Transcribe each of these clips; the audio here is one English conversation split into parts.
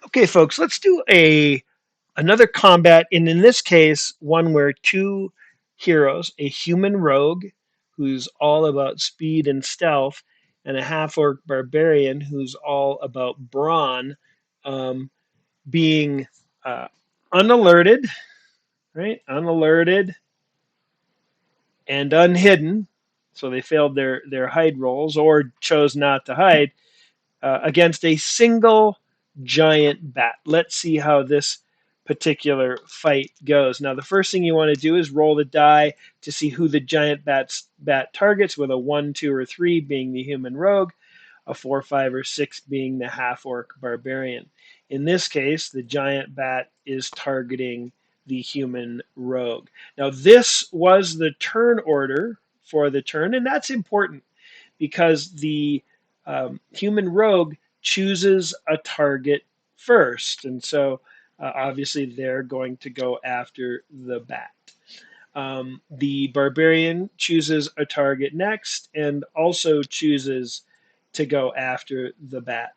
Okay, folks, let's do another combat, and in this case, one where two heroes, a human rogue who's all about speed and stealth, and a half-orc barbarian who's all about brawn, um, being uh, unalerted, right? Unalerted and unhidden. So they failed their hide rolls or chose not to hide against a single giant bat. Let's see how this particular fight goes. Now, the first thing you want to do is roll the die to see who the giant bat targets, with a 1, 2, or 3 being the human rogue, a 4, 5, or 6 being the half orc barbarian. In this case, the giant bat is targeting the human rogue. Now, this was the turn order for the turn, and that's important because the human rogue chooses a target first. And so obviously they're going to go after the bat. The barbarian chooses a target next and also chooses to go after the bat.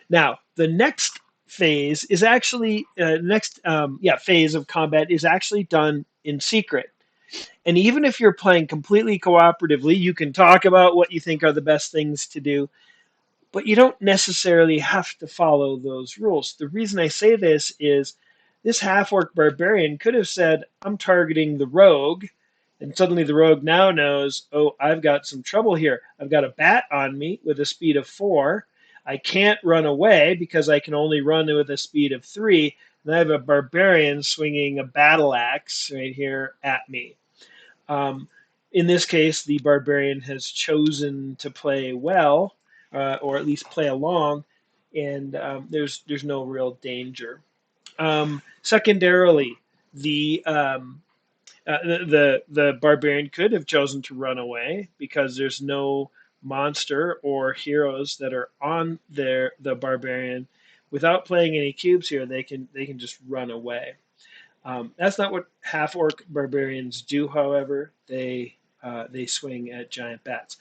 Now, the next phase is actually phase of combat is actually done in secret. And even if you're playing completely cooperatively, you can talk about what you think are the best things to do, but you don't necessarily have to follow those rules. The reason I say this is this half orc barbarian could have said, I'm targeting the rogue. And suddenly the rogue now knows, oh, I've got some trouble here. I've got a bat on me with a speed of 4. I can't run away because I can only run with a speed of 3. And I have a barbarian swinging a battle axe right here at me. Um, in this case, the barbarian has chosen to play well, or at least play along, and there's no real danger. Secondarily, the, the barbarian could have chosen to run away because there's no monster or heroes that are on the barbarian. Without playing any cubes here, they can just run away. That's not what half orc barbarians do, however. They swing at giant bats.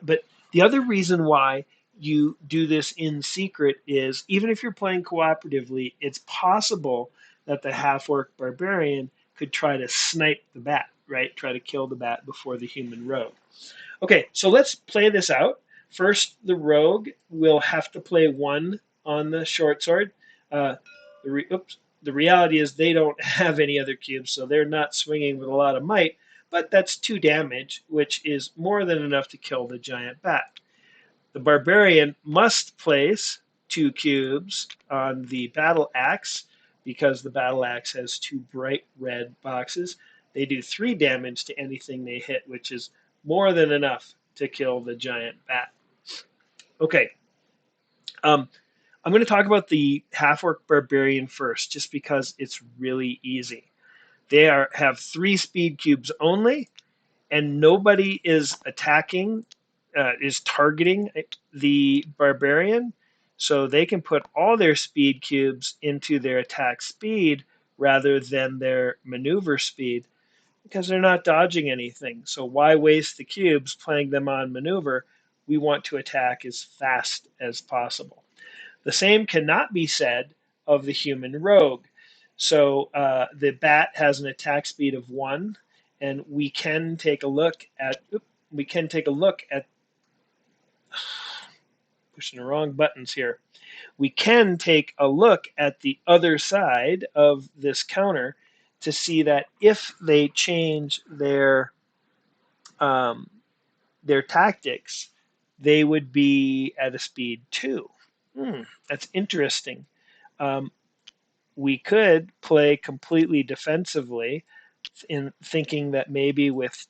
But the other reason why you do this in secret is, even if you're playing cooperatively, it's possible that the half orc barbarian could try to snipe the bat, right? Try to kill the bat before the human rogue. Okay, so let's play this out. First, the rogue will have to play 1 on the short sword. Uh, the reality is they don't have any other cubes, so they're not swinging with a lot of might, but that's 2 damage, which is more than enough to kill the giant bat. The barbarian must place 2 cubes on the battle axe because the battle axe has 2 bright red boxes. They do 3 damage to anything they hit, which is more than enough to kill the giant bat. Okay, um, I'm going to talk about the half-orc barbarian first, just because it's really easy. Have 3 speed cubes only, and nobody is targeting the barbarian, so they can put all their speed cubes into their attack speed rather than their maneuver speed, because they're not dodging anything. So why waste the cubes playing them on maneuver? We want to attack as fast as possible. The same cannot be said of the human rogue. So the bat has an attack speed of 1, and we can take a look at. We can take a look at. Pushing the wrong buttons here. We can take a look at the other side of this counter to see that if they change um, their tactics, they would be at a speed 2. That's interesting. Um, we could play completely defensively, in thinking that maybe with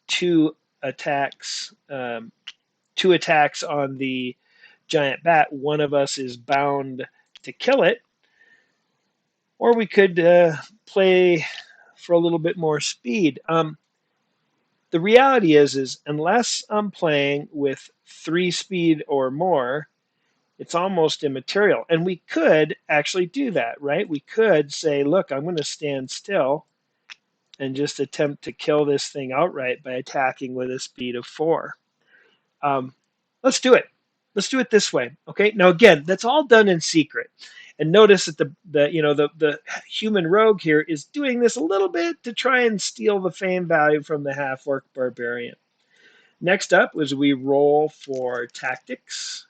attacks, 2 attacks on the giant bat, one of us is bound to kill it, or we could play for a little bit more speed. The reality is unless I'm playing with 3 speed or more, it's almost immaterial. And we could actually do that, right? We could say, look, I'm going to stand still and just attempt to kill this thing outright by attacking with a speed of 4. Um, let's do it. Let's do it this way. Okay. Now, again, that's all done in secret. And notice that the human rogue here is doing this a little bit to try and steal the fame value from the half-orc barbarian. Next up is we roll for tactics,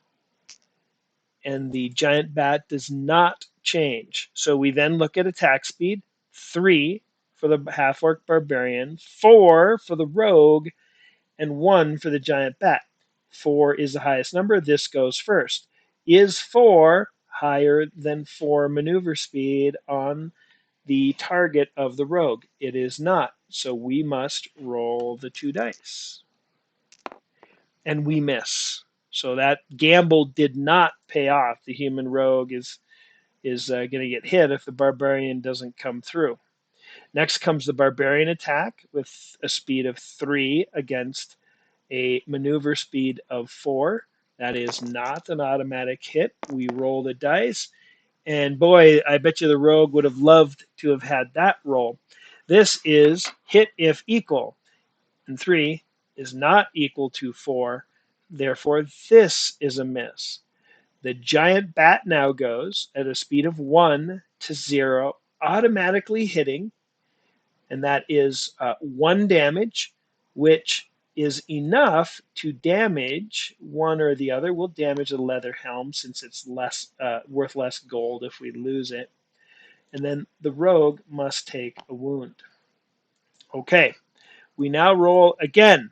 and the giant bat does not change. So we then look at attack speed, 3 for the half-orc barbarian, 4 for the rogue, and 1 for the giant bat. 4 is the highest number. This goes first. Is 4 higher than 4 maneuver speed on the target of the rogue? It is not. So we must roll the 2 dice. And we miss. So that gamble did not pay off. The human rogue is going to get hit if the barbarian doesn't come through. Next comes the barbarian attack with a speed of 3 against a maneuver speed of 4. That is not an automatic hit. We roll the dice, and boy, I bet you the rogue would have loved to have had that roll. This is hit if equal, and 3 is not equal to 4. Therefore, this is a miss. The giant bat now goes at a speed of 1 to 0, automatically hitting, and that is 1 damage, which is enough to damage one or the other. We'll damage the leather helm since it's worth less gold if we lose it. And then the rogue must take a wound. Okay, we now roll again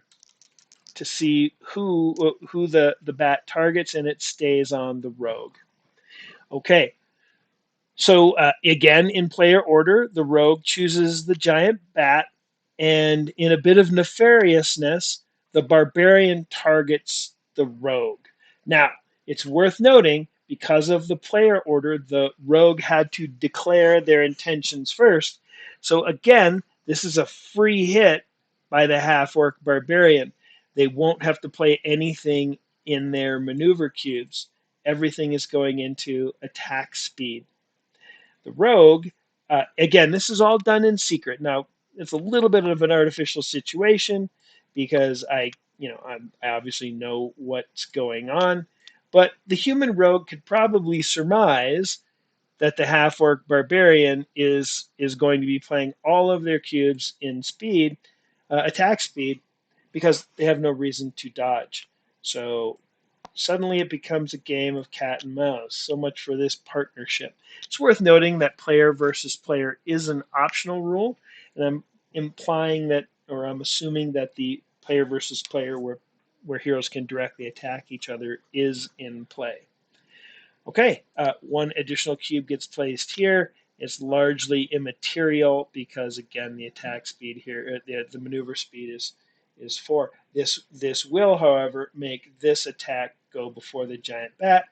to see who the bat targets, and it stays on the rogue. Okay, so again, in player order, the rogue chooses the giant bat, and in a bit of nefariousness, the barbarian targets the rogue. Now, it's worth noting, because of the player order, the rogue had to declare their intentions first. So again, this is a free hit by the half-orc barbarian. They won't have to play anything in their maneuver cubes. Everything is going into attack speed. The rogue, again, this is all done in secret. Now, it's a little bit of an artificial situation because I obviously know what's going on, but the human rogue could probably surmise that the half-orc barbarian is going to be playing all of their cubes in speed, attack speed, because they have no reason to dodge. So suddenly it becomes a game of cat and mouse. So much for this partnership. It's worth noting that player versus player is an optional rule, and I'm implying that, or I'm assuming that the player versus player where heroes can directly attack each other is in play. Okay, 1 additional cube gets placed here. It's largely immaterial because, again, the attack speed here, the maneuver speed is 4. This will, however, make this attack go before the giant bat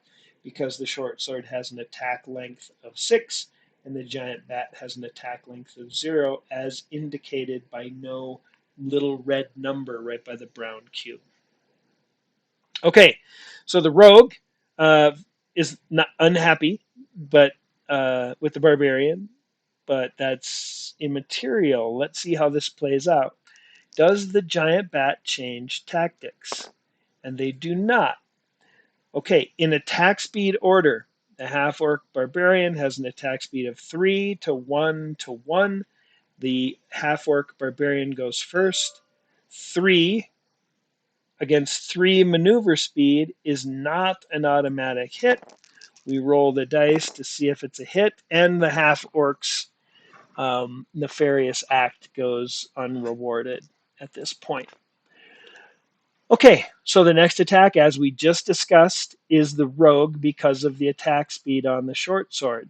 because the short sword has an attack length of 6 and the giant bat has an attack length of 0, as indicated by no little red number right by the brown cube. Okay, so the rogue is not unhappy, but with the barbarian, but that's immaterial. Let's see how this plays out. Does the giant bat change tactics? And they do not. Okay, in attack speed order, the half-orc barbarian has an attack speed of 3 to 1 to 1. The half-orc barbarian goes first. 3 against 3 maneuver speed is not an automatic hit. We roll the dice to see if it's a hit, and the half-orc's nefarious act goes unrewarded at this point. Okay, so the next attack, as we just discussed, is the rogue because of the attack speed on the short sword.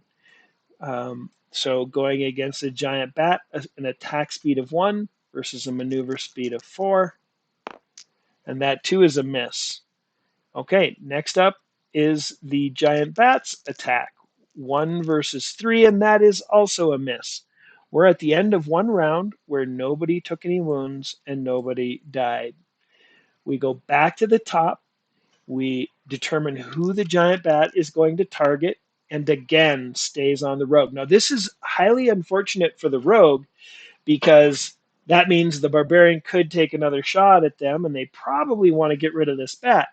So going against a giant bat, an attack speed of 1 versus a maneuver speed of 4. And that too is a miss. Okay, next up is the giant bat's attack. 1 versus 3, and that is also a miss. We're at the end of 1 round where nobody took any wounds and nobody died. We go back to the top. We determine who the giant bat is going to target, and again stays on the rogue. Now, this is highly unfortunate for the rogue because that means the barbarian could take another shot at them, and they probably want to get rid of this bat.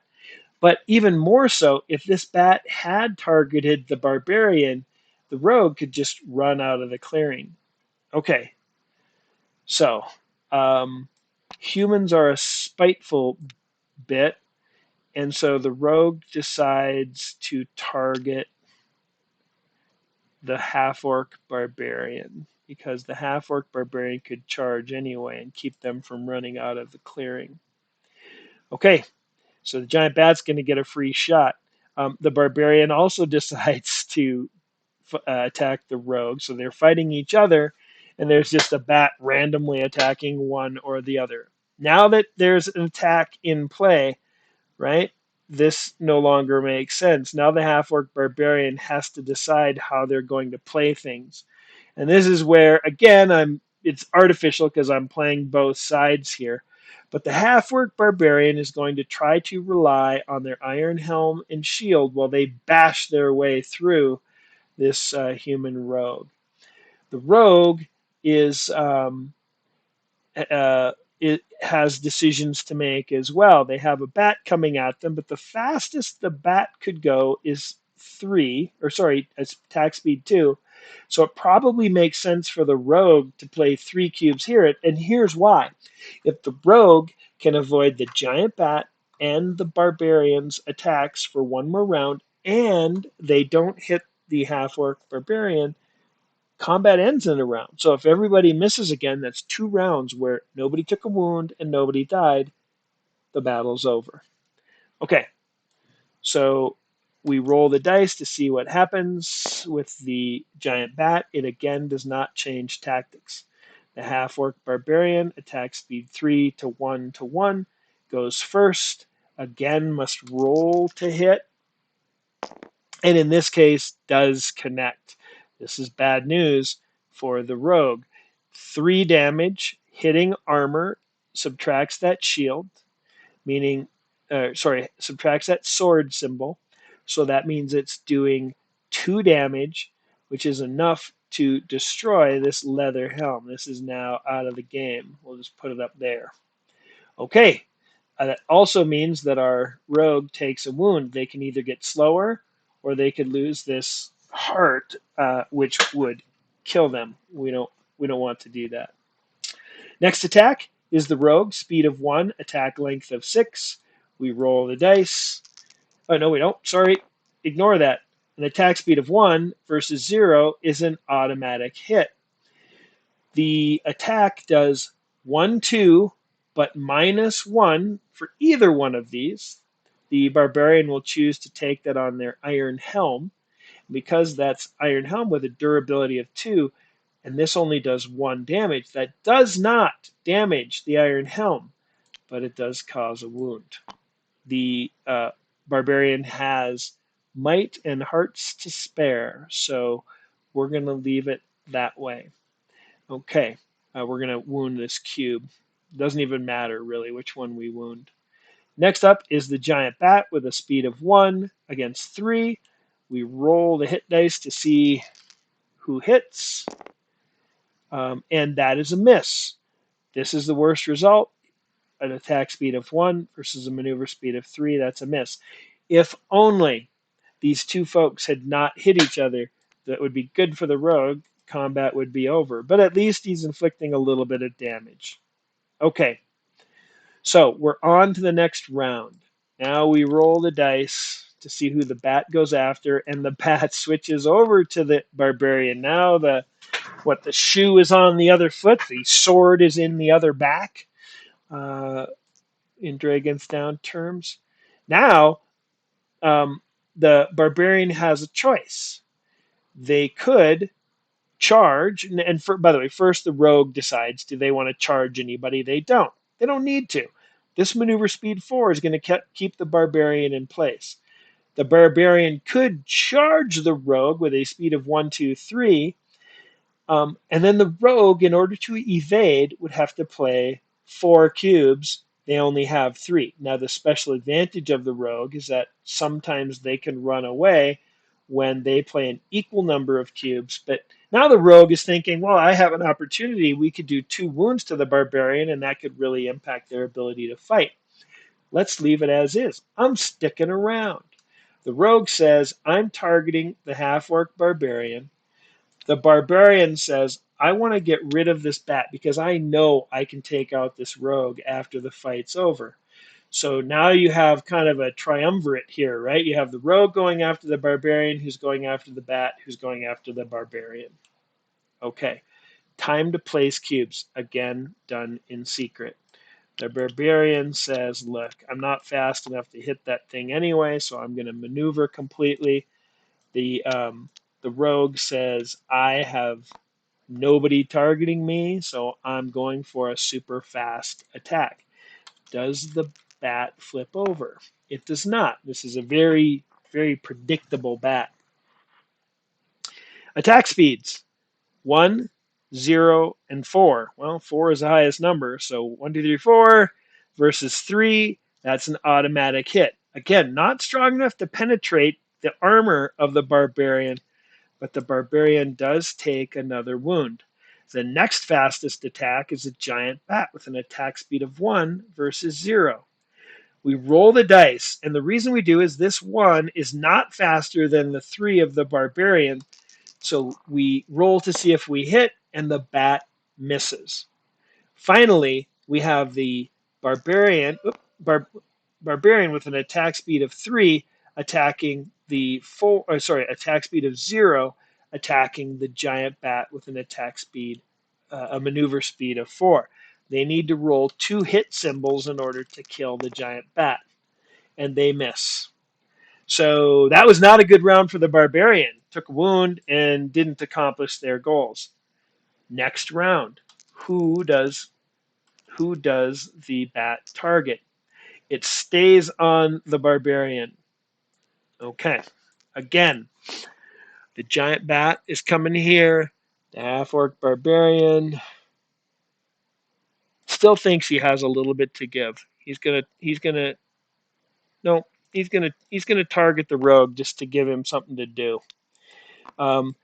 But even more so, if this bat had targeted the barbarian, the rogue could just run out of the clearing. Okay, so um, humans are a spiteful bit, and so the rogue decides to target the half-orc barbarian because the half-orc barbarian could charge anyway and keep them from running out of the clearing. Okay, so the giant bat's going to get a free shot. The barbarian also decides to attack the rogue, so they're fighting each other, and there's just a bat randomly attacking one or the other. Now that there's an attack in play, right? This no longer makes sense. Now the half-orc barbarian has to decide how they're going to play things. And this is where, again, it's artificial because I'm playing both sides here. But the half-orc barbarian is going to try to rely on their iron helm and shield while they bash their way through this human rogue. The rogue is uh, it has decisions to make as well. They have a bat coming at them, but the fastest the bat could go is 3, or sorry, it's attack speed 2. So it probably makes sense for the rogue to play 3 cubes here. And here's why. If the rogue can avoid the giant bat and the barbarian's attacks for one more round, and they don't hit the half orc barbarian, combat ends in a round. So if everybody misses again, that's 2 rounds where nobody took a wound and nobody died. The battle's over. Okay, so we roll the dice to see what happens with the giant bat. It again does not change tactics. The half orc barbarian, attack speed 3 to 1 to 1, goes first. Again, must roll to hit, and in this case, does connect. This is bad news for the rogue. 3 damage, hitting armor, subtracts that shield, meaning, subtracts that sword symbol. So that means it's doing 2 damage, which is enough to destroy this leather helm. This is now out of the game. We'll just put it up there. Okay, that also means that our rogue takes a wound. They can either get slower or they could lose this heart, which would kill them. We don't want to do that. Next attack is the rogue, speed of 1, attack length of 6. We roll the dice. Oh, no, we don't. Sorry. Ignore that. An attack speed of 1 versus 0 is an automatic hit. The attack does 1, 2, but -1 for either one of these. The barbarian will choose to take that on their iron helm. Because that's iron helm with a durability of 2, and this only does 1 damage, that does not damage the iron helm, but it does cause a wound. The barbarian has might and hearts to spare, so we're going to leave it that way. Okay, we're going to wound this cube. Doesn't even matter really which one we wound. Next up is the giant bat with a speed of 1 against 3. We roll the hit dice to see who hits, and that is a miss. This is the worst result. An attack speed of 1 versus a maneuver speed of 3. That's a miss. If only these two folks had not hit each other, that would be good for the rogue. Combat would be over. But at least he's inflicting a little bit of damage. Okay, so we're on to the next round. Now we roll the dice to see who the bat goes after, and the bat switches over to the barbarian. Now the shoe is on the other foot, the sword is in the other back, in Dragon's Down terms. Now the barbarian has a choice. They could charge, and by the way, first the rogue decides, do they want to charge anybody? They don't. They don't need to. This maneuver speed 4 is going to keep the barbarian in place. The barbarian could charge the rogue with a speed of 1, 2, 3, and then the rogue, in order to evade, would have to play 4 cubes. They only have 3. Now, the special advantage of the rogue is that sometimes they can run away when they play an equal number of cubes. But now the rogue is thinking, well, I have an opportunity. We could do 2 wounds to the barbarian, and that could really impact their ability to fight. Let's leave it as is. I'm sticking around. The rogue says, I'm targeting the half-orc barbarian. The barbarian says, I want to get rid of this bat because I know I can take out this rogue after the fight's over. So now you have kind of a triumvirate here, right? You have the rogue going after the barbarian, who's going after the bat, who's going after the barbarian. Okay, time to place cubes, again done in secret. The barbarian says, look, I'm not fast enough to hit that thing anyway, so I'm going to maneuver completely. The rogue says, I have nobody targeting me, so I'm going for a super fast attack. Does the bat flip over? It does not. This is a very, very predictable bat. Attack speeds 1, 0, and 4. Well, 4 is the highest number, so 1, 2, 3, 4 versus 3, that's an automatic hit. Again, not strong enough to penetrate the armor of the barbarian, but the barbarian does take another wound. The next fastest attack is a giant bat with an attack speed of 1 versus 0. We roll the dice, and the reason we do is this 1 is not faster than the 3 of the barbarian, so we roll to see if we hit, and the bat misses. Finally, we have the barbarian, barbarian with an attack speed of 3 attacking the attack speed of 0 attacking the giant bat with an attack speed, a maneuver speed of 4. They need to roll 2 hit symbols in order to kill the giant bat, and they miss. So that was not a good round for the barbarian. Took a wound and didn't accomplish their goals. Next round, who does the bat target? It stays on the barbarian. Okay. Again, the giant bat is coming here. The half-orc barbarian still thinks he has a little bit to give. He's gonna no, he's gonna target the rogue just to give him something to do. Um,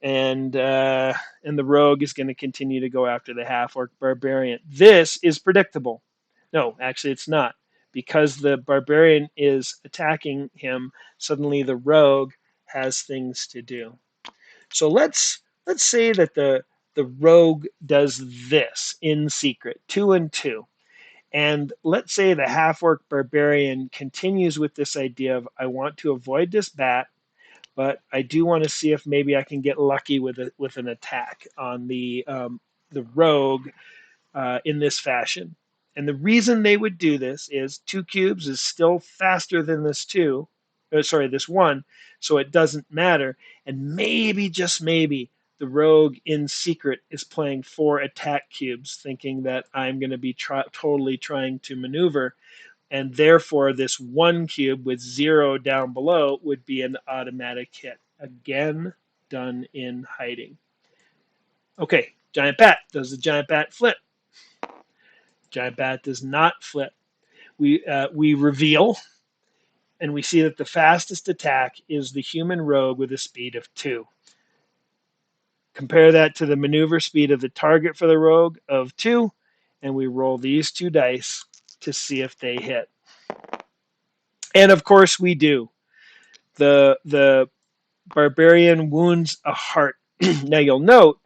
and the rogue is going to continue to go after the half-orc barbarian. This is predictable. No, actually, it's not, because the barbarian is attacking him. Suddenly, the rogue has things to do. So let's say that the rogue does this in secret, 2 and 2. And let's say the half-orc barbarian continues with this idea of, I want to avoid this bat, but I do want to see if maybe I can get lucky with an attack on the rogue in this fashion. And the reason they would do this is 2 cubes is still faster than this 2, this 1, so it doesn't matter. And maybe, just maybe, the rogue in secret is playing 4 attack cubes, thinking that I'm going to be totally trying to maneuver, and therefore this 1 cube with 0 down below would be an automatic hit. Again, done in hiding. Okay, giant bat. Does the giant bat flip? Giant bat does not flip. We reveal, and we see that the fastest attack is the human rogue with a speed of 2. Compare that to the maneuver speed of the target for the rogue of 2, and we roll these 2 dice to see if they hit. And of course we do. The barbarian wounds a heart. Now you'll note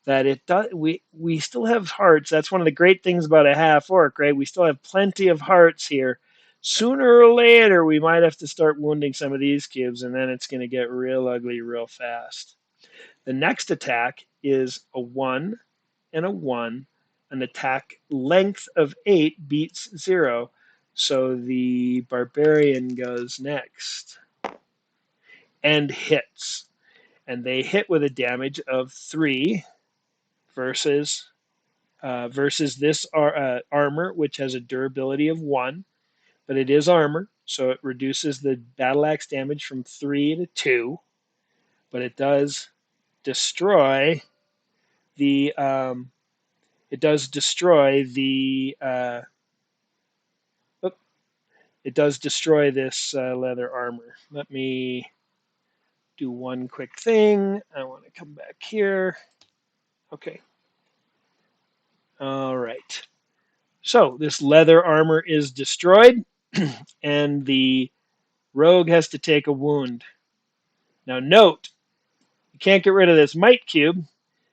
that it does. We still have hearts. That's one of the great things about a half orc, right? We still have plenty of hearts here. Sooner or later, we might have to start wounding some of these cubes, and then it's going to get real ugly real fast. The next attack is a 1 and a 1. An attack length of 8 beats 0. So the barbarian goes next and hits. And they hit with a damage of 3 versus this armor, which has a durability of 1, but it is armor, so it reduces the battle axe damage from 3 to 2, but it does destroy the it does destroy this leather armor. Let me do one quick thing. I want to come back here. Okay. All right. So this leather armor is destroyed, and the rogue has to take a wound. Now note, We can't get rid of this might cube,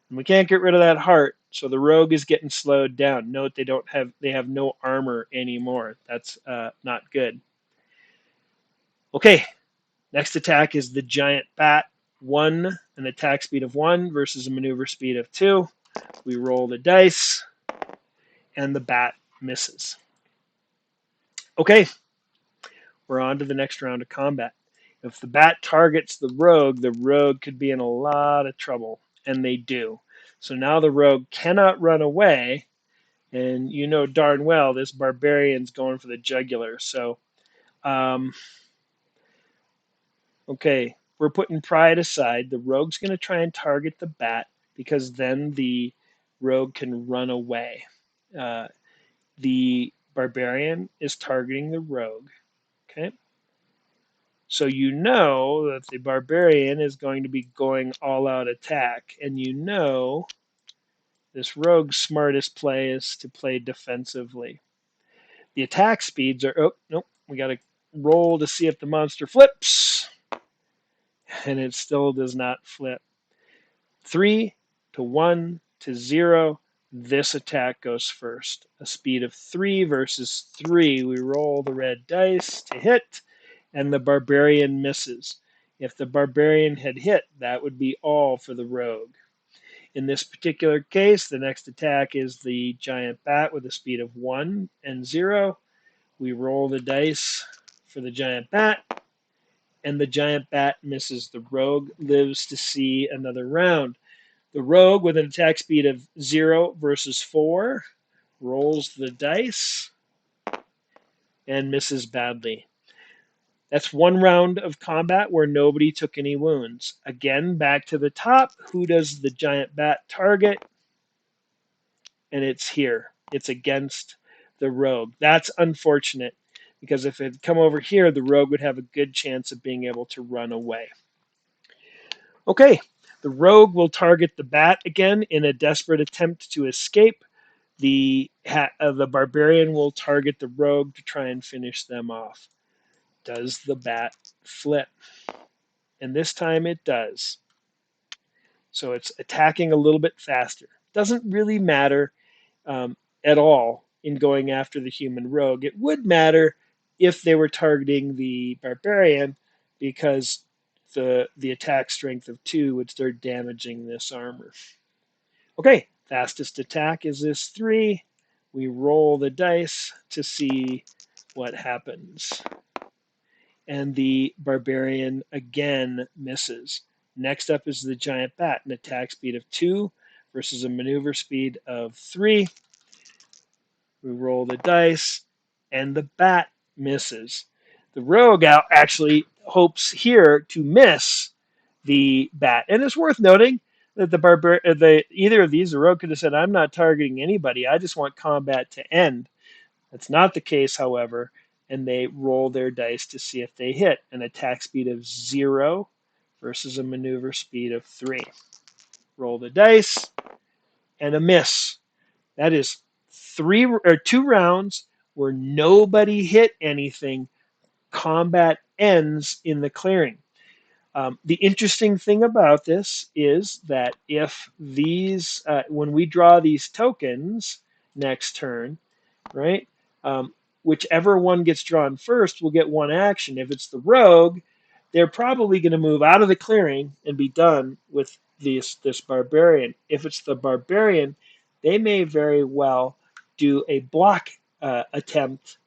and we can't get rid of that heart. So the rogue is getting slowed down. Note they have no armor anymore. That's not good. Okay, next attack is the giant bat. An attack speed of 1 versus a maneuver speed of 2. We roll the dice, and the bat misses. Okay, we're on to the next round of combat. If the bat targets the rogue could be in a lot of trouble, and they do. So now the rogue cannot run away, and you know darn well this barbarian's going for the jugular. So, okay, we're putting pride aside. The rogue's going to try and target the bat because then the rogue can run away. The barbarian is targeting the rogue. Okay. So you know that the barbarian is going to be going all out attack, and you know this rogue's smartest play is to play defensively. The attack speeds are, oh, nope, we got to roll to see if the monster flips, and it still does not flip. 3 to 1 to 0, this attack goes first. A speed of 3 versus 3. We roll the red dice to hit, and the barbarian misses. If the barbarian had hit, that would be all for the rogue. In this particular case, the next attack is the giant bat with a speed of 1 and 0. We roll the dice for the giant bat, and the giant bat misses. The rogue lives to see another round. The rogue with an attack speed of 0 versus 4 rolls the dice and misses badly. That's one round of combat where nobody took any wounds. Again, back to the top. Who does the giant bat target? And it's here. It's against the rogue. That's unfortunate because if it had come over here, the rogue would have a good chance of being able to run away. Okay, the rogue will target the bat again in a desperate attempt to escape. The barbarian will target the rogue to try and finish them off. Does the bat flip? And this time it does. So it's attacking a little bit faster. Doesn't really matter at all in going after the human rogue. It would matter if they were targeting the barbarian because the attack strength of 2 would start damaging this armor. Okay, fastest attack is this 3. We roll the dice to see what happens. And the barbarian again misses. Next up is the giant bat, an attack speed of 2 versus a maneuver speed of 3. We roll the dice, and the bat misses. The rogue actually hopes here to miss the bat. And it's worth noting that either of these, the rogue could have said, I'm not targeting anybody. I just want combat to end. That's not the case, however, and they roll their dice to see if they hit. An attack speed of 0 versus a maneuver speed of 3. Roll the dice, and a miss. That is 2 rounds where nobody hit anything. Combat ends in the clearing. The interesting thing about this is that if these, when we draw these tokens next turn, right, whichever one gets drawn first will get 1 action. If it's the rogue, they're probably going to move out of the clearing and be done with this barbarian. If it's the barbarian, they may very well do a block attempt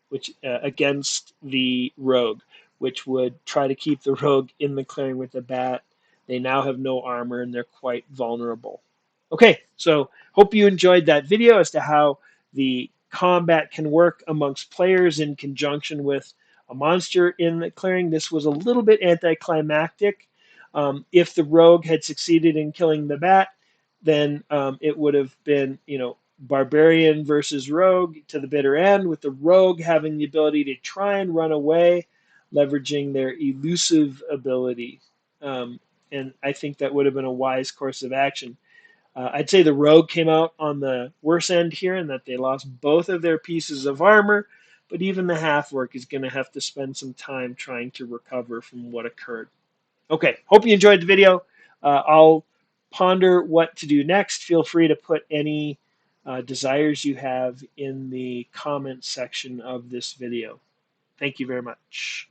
against the rogue, which would try to keep the rogue in the clearing with the bat. They now have no armor and they're quite vulnerable. Okay, so hope you enjoyed that video as to how the combat can work amongst players in conjunction with a monster in the clearing. This was a little bit anticlimactic. If the rogue had succeeded in killing the bat, then it would have been, barbarian versus rogue to the bitter end, with the rogue having the ability to try and run away, leveraging their elusive ability. And I think that would have been a wise course of action. I'd say the rogue came out on the worse end here in that they lost both of their pieces of armor, but even the half-orc is going to have to spend some time trying to recover from what occurred. Okay, hope you enjoyed the video. I'll ponder what to do next. Feel free to put any desires you have in the comments section of this video. Thank you very much.